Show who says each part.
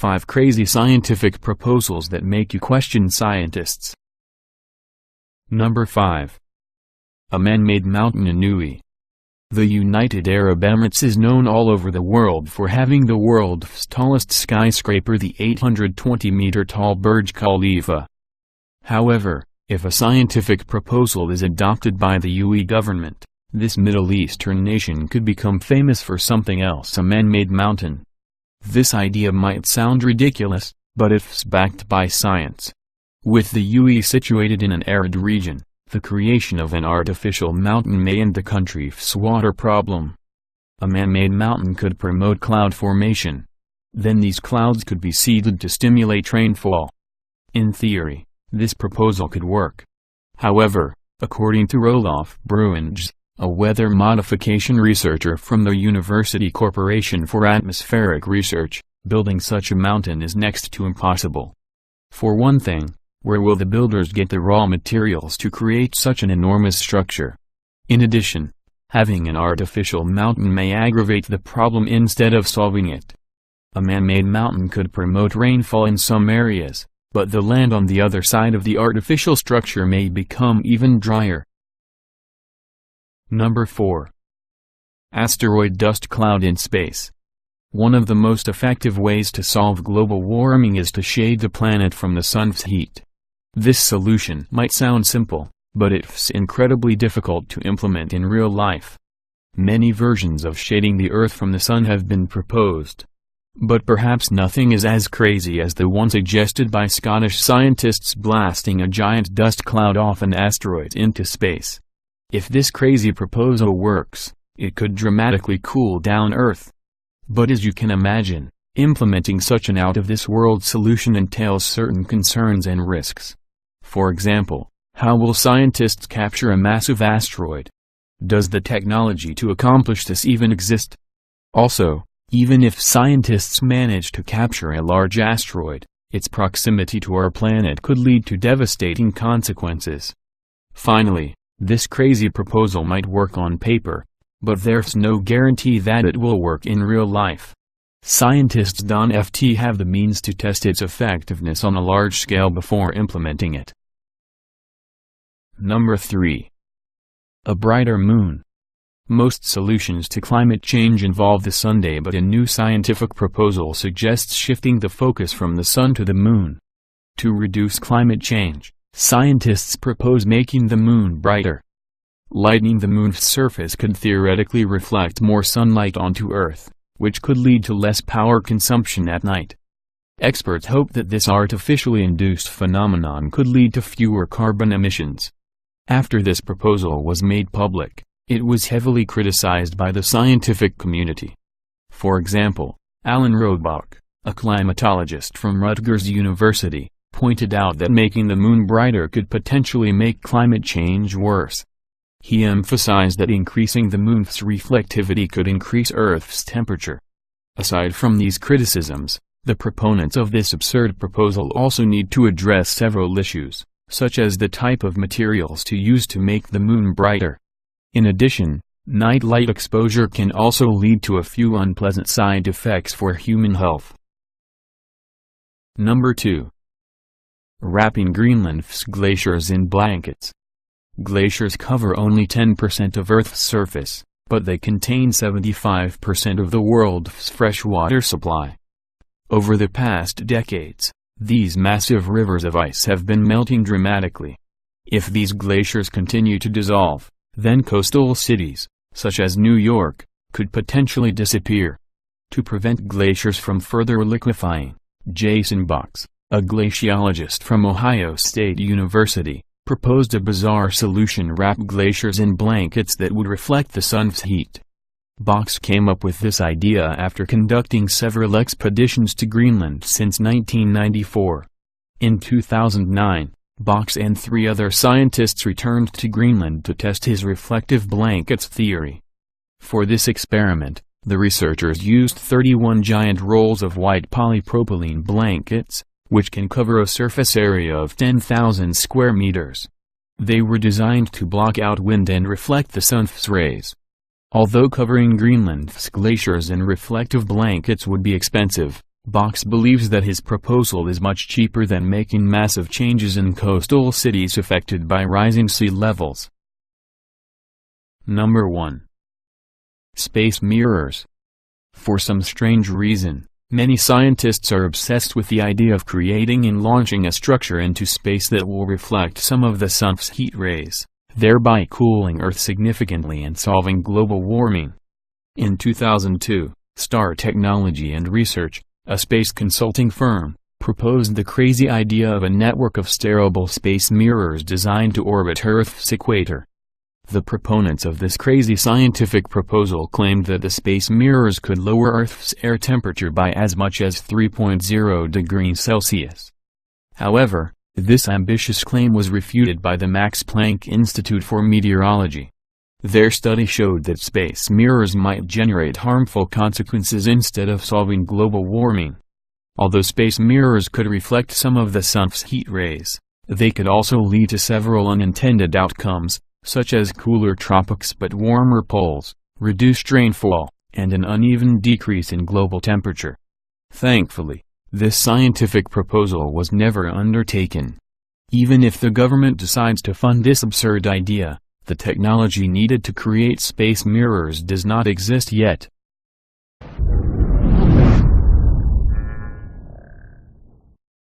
Speaker 1: 5 crazy scientific proposals that make you question scientists. Number 5. A man-made mountain in Nui. The United Arab Emirates is known all over the world for having the world's tallest skyscraper, the 820-meter-tall Burj Khalifa. However, if a scientific proposal is adopted by the UAE government, this Middle Eastern nation could become famous for something else: a man-made mountain. This idea might sound ridiculous, but it's backed by science. With the UAE situated in an arid region, the creation of an artificial mountain may end the country's water problem. A man-made mountain could promote cloud formation. Then these clouds could be seeded to stimulate rainfall. In theory, this proposal could work. However, according to Roloff Bruinj, a weather modification researcher from the University Corporation for Atmospheric Research, building such a mountain is next to impossible. For one thing, where will the builders get the raw materials to create such an enormous structure? In addition, having an artificial mountain may aggravate the problem instead of solving it. A man-made mountain could promote rainfall in some areas, but the land on the other side of the artificial structure may become even drier. Number 4. Asteroid dust cloud in space. One of the most effective ways to solve global warming is to shade the planet from the sun's heat. This solution might sound simple, but it's incredibly difficult to implement in real life. Many versions of shading the Earth from the sun have been proposed. But perhaps nothing is as crazy as the one suggested by Scottish scientists blasting a giant dust cloud off an asteroid into space. If this crazy proposal works, it could dramatically cool down Earth. But as you can imagine, implementing such an out-of-this-world solution entails certain concerns and risks. For example, how will scientists capture a massive asteroid? Does the technology to accomplish this even exist? Also, even if scientists manage to capture a large asteroid, its proximity to our planet could lead to devastating consequences. Finally, this crazy proposal might work on paper, but there's no guarantee that it will work in real life. Scientists don't have the means to test its effectiveness on a large scale before implementing it. Number 3. A brighter moon. Most solutions to climate change involve the sun, but a new scientific proposal suggests shifting the focus from the sun to the moon. To reduce climate change, scientists propose making the moon brighter. Lightening the moon's surface could theoretically reflect more sunlight onto Earth, which could lead to less power consumption at night. Experts hope that this artificially induced phenomenon could lead to fewer carbon emissions. After this proposal was made public, it was heavily criticized by the scientific community. For example, Alan Rohrbach, a climatologist from Rutgers University, pointed out that making the moon brighter could potentially make climate change worse. He emphasized that increasing the moon's reflectivity could increase Earth's temperature. Aside from these criticisms, the proponents of this absurd proposal also need to address several issues, such as the type of materials to use to make the moon brighter. In addition, night light exposure can also lead to a few unpleasant side effects for human health. Number 2. Wrapping Greenland's glaciers in blankets. Glaciers cover only 10% of Earth's surface, but they contain 75% of the world's freshwater supply. Over the past decades, these massive rivers of ice have been melting dramatically. If these glaciers continue to dissolve, then coastal cities, such as New York, could potentially disappear. To prevent glaciers from further liquefying, Jason Box, a glaciologist from Ohio State University, proposed a bizarre solution: wrap glaciers in blankets that would reflect the sun's heat. Box came up with this idea after conducting several expeditions to Greenland since 1994. In 2009, Box and 3 other scientists returned to Greenland to test his reflective blankets theory. For this experiment, the researchers used 31 giant rolls of white polypropylene blankets, which can cover a surface area of 10,000 square meters. They were designed to block out wind and reflect the sun's rays. Although covering Greenland's glaciers in reflective blankets would be expensive, Box believes that his proposal is much cheaper than making massive changes in coastal cities affected by rising sea levels. Number 1. Space mirrors. For some strange reason, many scientists are obsessed with the idea of creating and launching a structure into space that will reflect some of the sun's heat rays, thereby cooling Earth significantly and solving global warming. In 2002, Star Technology and Research, a space consulting firm, proposed the crazy idea of a network of steerable space mirrors designed to orbit Earth's equator. The proponents of this crazy scientific proposal claimed that the space mirrors could lower Earth's air temperature by as much as 3.0 degrees Celsius. However, this ambitious claim was refuted by the Max Planck Institute for Meteorology. Their study showed that space mirrors might generate harmful consequences instead of solving global warming. Although space mirrors could reflect some of the sun's heat rays, they could also lead to several unintended outcomes, such as cooler tropics but warmer poles, reduced rainfall, and an uneven decrease in global temperature. Thankfully, this scientific proposal was never undertaken. Even if the government decides to fund this absurd idea, the technology needed to create space mirrors does not exist yet.